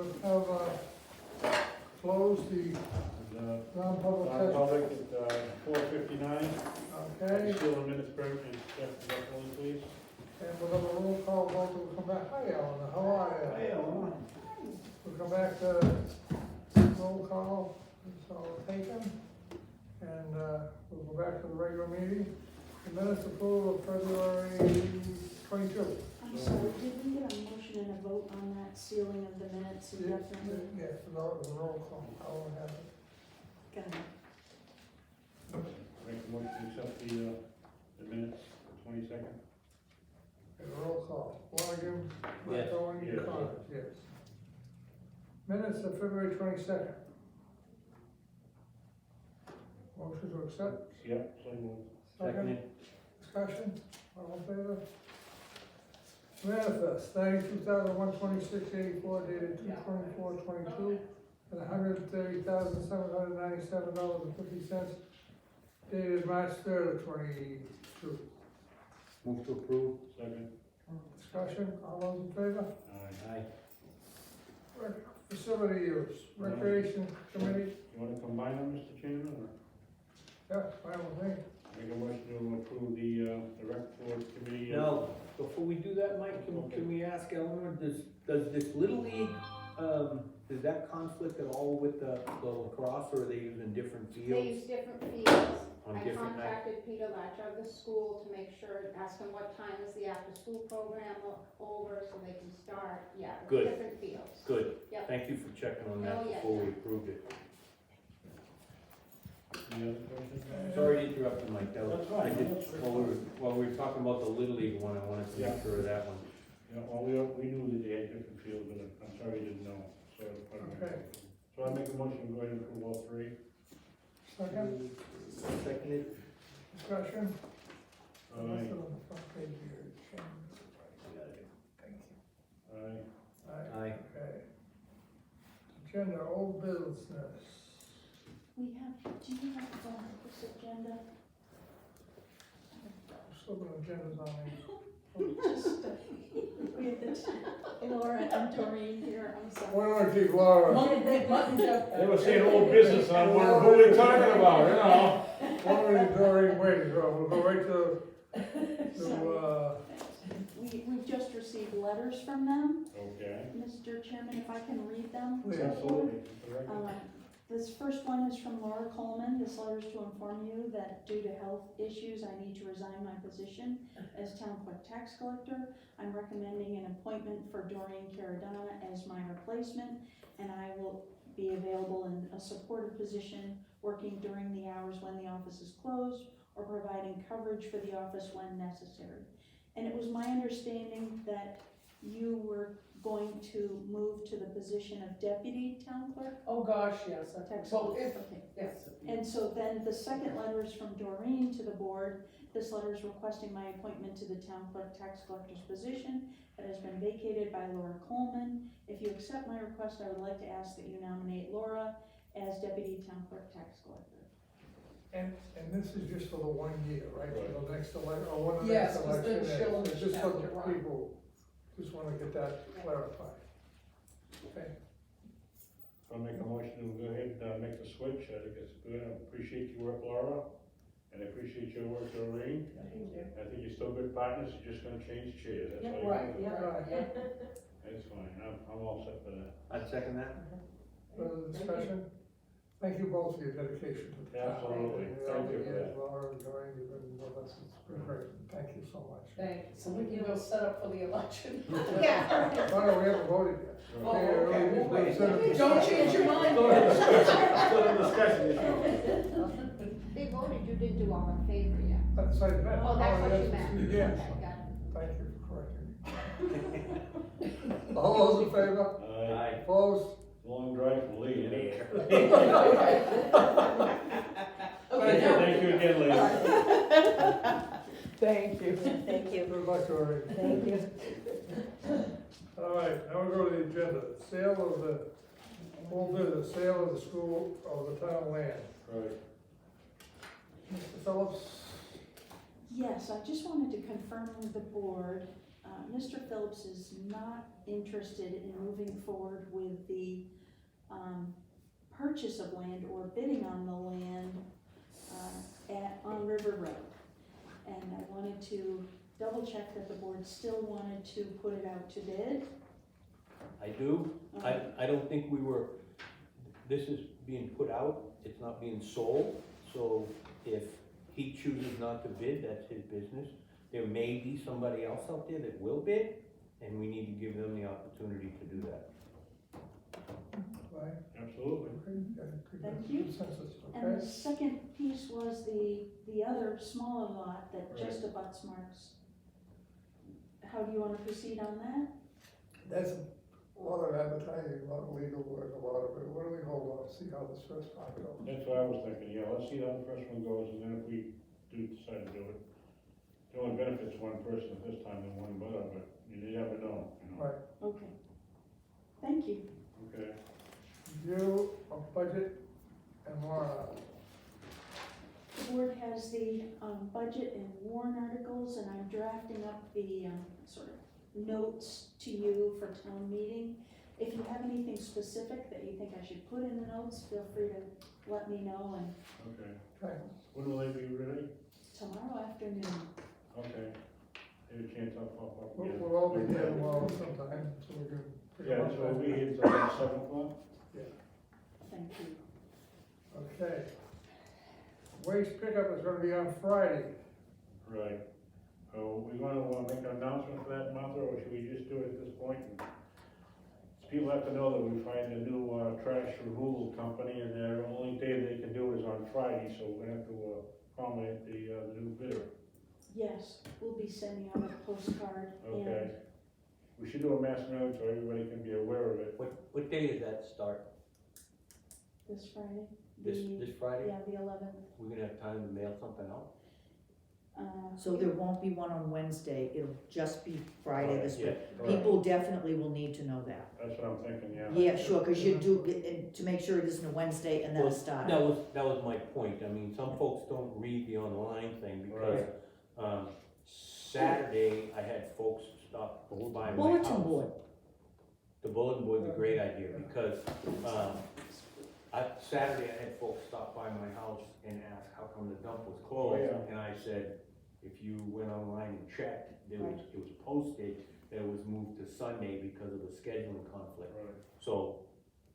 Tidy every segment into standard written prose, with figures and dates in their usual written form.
have, close the non-public session. Non-public at 4:59. Okay, Still a minute's break, and Jeff, definitely, please. and we'll have a roll call vote, we'll come back, hi Eleanor, how are you? Hey, Alan. We'll come back to roll call, it's all taken, and, we'll go back to the regular meeting. The minutes approval of February 22. I'm sorry, did we get a motion and a vote on that sealing of the minutes indefinitely? Yes, the roll call, I'll have it. Got it. Make a motion to accept the minutes, the 22nd. Okay, roll call, Flanagan, Yes. Owen, Yes. Connor, yes. Minutes of February 22nd. Motion to accept, Yep, so moved. second, discussion, all in favor? Manifest, 92,126.84 dated 2/24/22, and $130,797.50 dated March 3rd, 22. Move to approve. Second. Discussion, all those in favor? Aye. Aye. Facility use, recreation committee, You want to combine them, Mr. Chairman, or yeah, fine with me. make a motion to approve the rec board committee? Now, before we do that, Mike, can we ask Eleanor, does this Little League, does that conflict at all with the lacrosse, or are they using different They fields use different fields. on I different nights? contacted Peter Latcher of the school to make sure, ask him what time is the after-school program over, so they can start, yeah, it's Good. different fields. Good, Yep. thank you for checking on Oh, that yeah. before we approved it. Any other questions? Sorry to interrupt you, Mike, that was, That's fine. I did, That's fine. while we were talking about the Little League one, I wanted to Yeah. make sure of that one. Yeah, well, we knew that they had different fields, but I'm sorry you didn't know, so. Okay. So I make a motion to go ahead and approve all three. Second, Seconded. discussion. Aye. Listed on the front page here. Thank you. Aye. Aye. Okay. Agenda, old business. We have, do you have this agenda? Still got agendas on there. Just, we have this, Laura and Doreen here, I'm sorry. Why don't I keep Laura? They were saying old business, I'm wondering who we talking about, you know? Why don't we already wait, we'll go right to, We've just received letters from them. Okay. Mr. Chairman, if I can read them? Please. Absolutely. Correct. This first one is from Laura Coleman. This letter is to inform you that due to health issues, I need to resign my position as town clerk tax collector. I'm recommending an appointment for Doreen Caradonna as my replacement, and I will be available in a supportive position, working during the hours when the office is closed, or providing coverage for the office when necessary. And it was my understanding that you were going to move to the position of deputy town clerk? Oh, gosh, yes. Tax Well, collector, if, okay. yes. And so then the second letter is from Doreen to the board. This letter is requesting my appointment to the town clerk tax collector's position. It has been vacated by Laura Coleman. If you accept my request, I would like to ask that you nominate Laura as deputy town clerk tax collector. and this is just for the 1 year, right? Right. For the next election, or when the Yes, next 'cause then election she'll is. It's just for have to the run. people, just wanna get that clarified. Okay, I'll make a motion to go ahead and make the switch, I think it's good, I appreciate your work, Laura, and I appreciate your work, Doreen. Thank you. I think you're still good partners, you're just gonna change chairs, that's all Yeah, you're right, gonna do. yeah, Right. yeah. That's fine, I'm all set for that. I'd second that. further discussion? Thank you both for your dedication to the town. Absolutely. Thank you for Yes, that. Laura and Doreen, you've been with us, it's been great, thank you so much. Thank you. So we can go set up for the election. Yeah. Oh, no, we haven't voted yet. Oh, Okay, okay. we'll consider it- Don't change your mind. Still in discussion, They voted, you didn't do all in favor yet. That's what I meant. Oh, that's what yes, you meant. Yes, Okay, got it. thank you for correcting me. All those in favor? Aye. Opposed? Long drive from Lee, Okay, Thank you again, ladies. Thank you. Thank you. Good luck, Doreen. Thank you. All right, now we go to the agenda, sale of the, whole business, sale of the school, of the town land. Right. Mr. Phillips? Yes, I just wanted to confirm with the board, Mr. Phillips is not interested in moving forward with the, purchase of land or bidding on the land, on River Road. And I wanted to double check that the board still wanted to put it out to bid. I do. I don't think this is being put out, it's not being sold, so if he chooses not to bid, that's his business. There may be somebody else out there that will bid, and we need to give them the opportunity to do that. Right? Absolutely. Thank you. Consensus, And okay? the second piece was the other smaller lot that Right. just abuts Mark's. How do you wanna proceed on that? That's a lot of advertising, a lot of legal work, a lot of it. Why don't we hold on, see how this first part goes? That's what I was thinking, yeah, let's see how the first one goes, and then if we do decide to do it, it only benefits one person at this time and one bidder, but you never know, you know? Right, Okay. Thank you. Okay, review of budget and warrant. The board has the, budget and warrant articles, and I'm drafting up the, sort of notes to you for town meeting. If you have anything specific that you think I should put in the notes, feel free to let me know, and okay. Okay, When will they be ready? tomorrow afternoon. Okay. Have a chance, I'll pop up. we'll, again. we'll all be here tomorrow sometime, so we can. pick Yeah, up so we'll on be that. here till 7 o'clock? Thank you. Okay. Waste pickup is gonna be on Friday. Right. So we wanna make an announcement for that, Martha, or should we just do it at this point? People have to know that we find a new, trash removal company, and their only day they can do it is on Friday, so we have to, accommodate the new bidder. Yes, we'll be sending out a postcard, and Okay. We should do a mass note so everybody can be aware of it. What day does that start? this Friday, This Friday? yeah, the 11th. We're gonna have time to mail something out? So there won't be one on Wednesday, it'll just be Friday this week. Correct. People definitely will need to know that. That's what I'm thinking, yeah. Yeah, sure, cause you do, to make sure it isn't a Wednesday and then a Well, start. That was my point. I mean, some folks don't read the online thing because, Saturday, I had folks stop over by my house. Bulletin board, The bulletin board's a great idea because, Saturday I had folks stop by my house and ask how come the dump was closed. Oh, yeah. And I said, if you went online and checked, it was posted that it was moved to Sunday because of the scheduling conflict. Right. So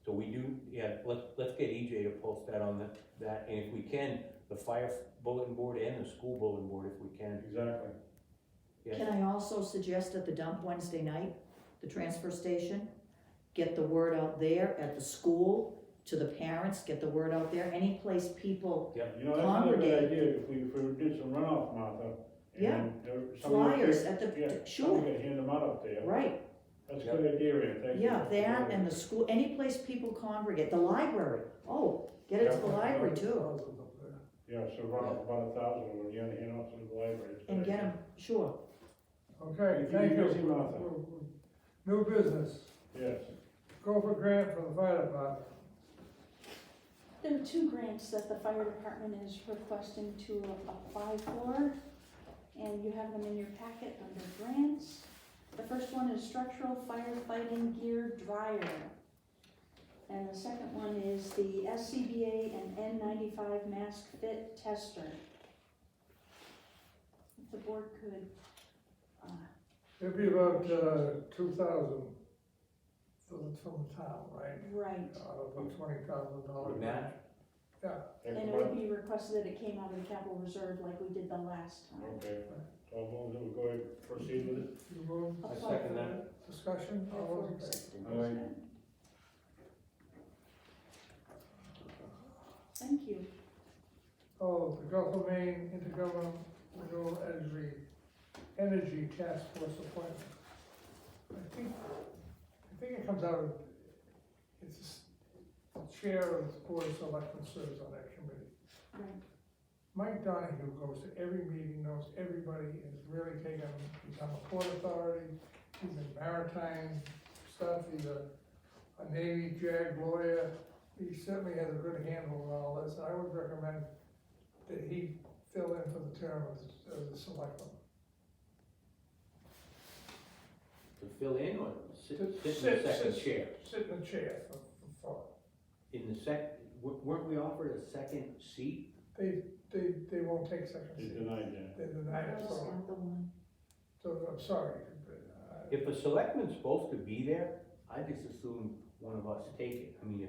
we do, yeah, let's get EJ to post that on that, and if we can, the fire bulletin board and the school bulletin board if we can. Exactly. Yes. can I also suggest at the dump Wednesday night, the transfer station, get the word out there at the school, to the parents, get the word out there, any place people, You know, that's another good Congregate. idea, if we did some runoff, Martha. Yeah. And somebody flyers could- at the, Yeah, sure, somebody could hand them out up there. right, That's a good idea, Ann, thank you. yeah, that and the school, any place people congregate, the library, oh, get it to the library too, Yeah, so run off about 1,000, and you hand out to the library. It's a and good get idea. them, sure. Okay, Keep thank you busy, you. Martha. New business, Yes, Gopher grant for the fire department. There are two grants that the fire department is requesting to apply for, and you have them in your packet under grants. The first one is structural firefighting gear dryer. And the second one is the SCBA and N95 mask fit tester. If the board could, It'd be about, 2,000 from the town, right? right, Out of a $20,000. Match? Yeah, and next it would month, be requested that it came out of the capital reserve like we did the last time. okay, so I'll move that we go ahead and proceed with it. you move, I Apply second for that. it. discussion, all Therefore those in favor? accepted. All right. Thank you. Oh, the Gulf of Maine Intergovernmental Energy Task Force appointment. I think it comes out of, it's the chair of the Board of Selectmen serves on that committee. Right. Mike Donahue goes to every meeting, knows everybody, has really taken, he's on the Port Authority, he's in maritime stuff, he's a Navy JAG lawyer. He certainly has a good handle on all this. I would recommend that he fill in for the term as the selectman. to fill in or sit To in the sit- second sit- chair? Sit in the chair for, In the weren't we offered a second seat? they won't take second They seat. denied that. They denied it, That's so, not the one. so I'm sorry. If a selectman's supposed to be there, I just assume one of us take it. I mean,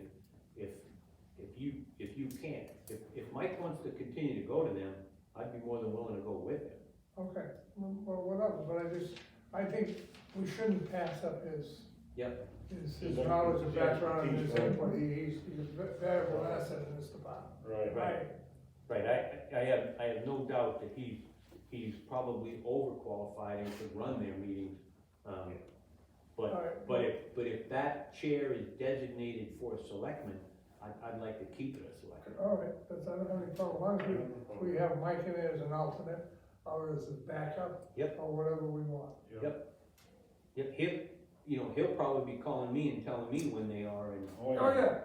if you can't, if Mike wants to continue to go to them, I'd be more than willing to go with him. Okay, well, whatever, but I think we shouldn't pass up his. Yep. His knowledge and background and his input, he's a valuable asset in this department. Right. Right, I have no doubt that he's probably overqualified and could run their meetings. Alright. But if that chair is designated for a selectman, I'd like to keep it a selectman. All right, I don't have any problem, as long as we have Mike in there as an alternate, or as a backup. Yep. Or whatever we want. Yep. Yep, he'll probably be calling me and telling me when they are and. Oh, Oh, yeah.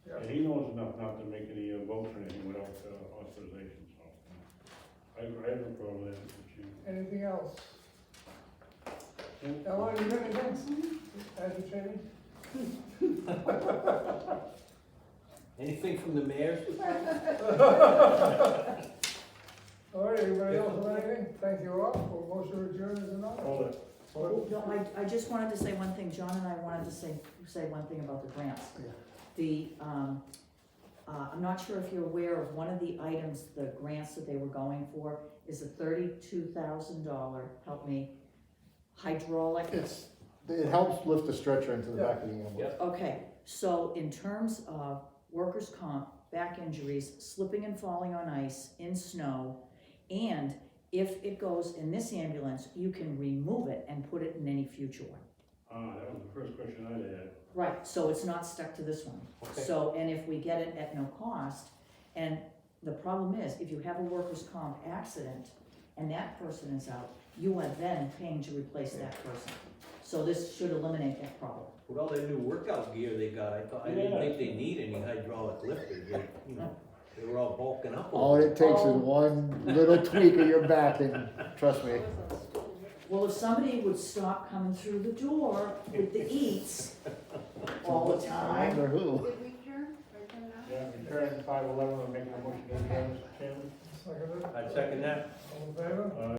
yeah, And he knows enough not to make any votes or anything without authorization, so. I have no problem with that. anything else? Ella, you got anything? Agitating? Anything from the mayor's department? All right, anybody else have anything? Thank you all, for motion to adjourn is enough. Hold it. No, I just wanted to say one thing, John and I wanted to say one thing about the grants. I'm not sure if you're aware of one of the items, the grants that they were going for is a $32,000, help me, hydraulic. It helps lift the stretcher into the back of the ambulance. Yep. Okay, so in terms of workers' comp, back injuries, slipping and falling on ice, in snow, and if it goes in this ambulance, you can remove it and put it in any future one. That was the first question I had. Right, so it's not stuck to this one. Okay. So, and if we get it at no cost, and the problem is, if you have a workers' comp accident and that person is out, you are then paying to replace that person. So this should eliminate that problem. With all that new workout gear they got, I didn't think they need any hydraulic lifters, they were all bulking up. All it takes is one little tweak of your back and trust me. Well, if somebody would stop coming through the door with the eats all the I time. wonder who. Did we adjourn, or adjourn now? Yeah, return 511, I'm making a motion to adjourn, Mr. Chairman. Second it? I'd second that. All in favor?